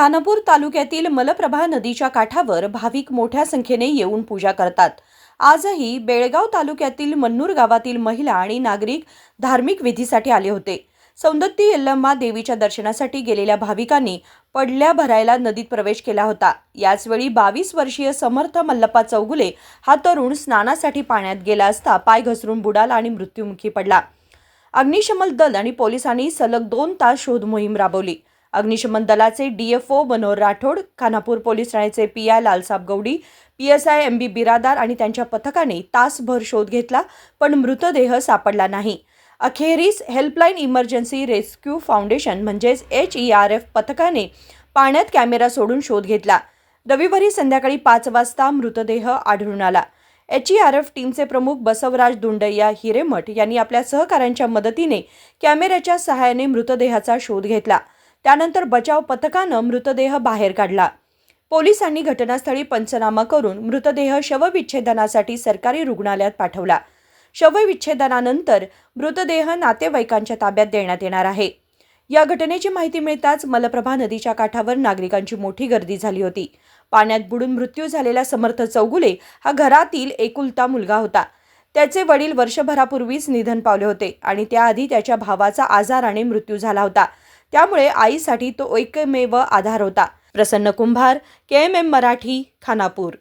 खानापूर तालुक्यातील मलप्रभा नदीच्या काठावर भाविक मोठ्या संख्येने येऊन पूजा करतात। आजही बेळगाव तालुक्यातील मन्नूर गावातील महिला आणि नागरिक धार्मिक विधीसाठी आले होते। सौंदत्ती यल्लम्मा देवीच्या दर्शनासाठी गेलेल्या भाविकांनी पडल्या भरायला नदीत प्रवेश केला होता। याचवेळी 22 वर्षीय समर्थ मल्लप्पा चौगुले हा तरुण स्नानासाठी पाण्यात गेला असता पाय घसरून बुडाला आणि मृत्युमुखी पडला। अग्निशमन दल आणि पोलिसांनी सलग 2 तास शोध मोहीम राबवली। अग्निशमन दलाचे डीएफओ मनोहर राठोड, खानापूर पोलीस ठाण्याचे PI Lalsab Goudi, PSI MB Biradar आणि त्यांच्या पथकाने तासभर शोध घेतला, पण मृतदेह सापडला नाही। अखेरीस हेल्पलाईन इमर्जन्सी रेस्क्यू फाउंडेशन म्हणजेच HERF पथकाने पाण्यात कॅमेरा सोडून शोध घेतला। रविवारी संध्याकाळी 5 वाजता मृतदेह आढळून आला। HERF टीमचे प्रमुख बसवराज दुंडय्या हिरेमठ यांनी आपल्या सहकाऱ्यांच्या मदतीने कॅमेऱ्याच्या सहाय्याने मृतदेहाचा शोध घेतला। त्यानंतर बचाव पथकाने मृतदेह बाहेर काढला। पोलिसांनी घटनास्थळी पंचनामा करून मृतदेह शवविच्छेदनासाठी सरकारी रुग्णालयात पाठवला। शवविच्छेदनानंतर मृतदेह नातेवाईकांच्या ताब्यात देण्यात येणार आहे। या घटनेची माहिती मिळताच मलप्रभा नदीच्या काठावर नागरिकांची मोठी गर्दी झाली होती। पाण्यात बुडून मृत्यू झालेला समर्थ चौगुले हा घरातील एकुलता मुलगा होता। त्याचे वडील वर्षभरापूर्वीच निधन पावले होते आणि त्याआधी त्याच्या भावाचा आजाराने मृत्यू झाला होता। त्यामुळे आईसाठी तो एकमेव आधार होता। प्रसन्न कुंभार, KMM मराठी, खानापूर।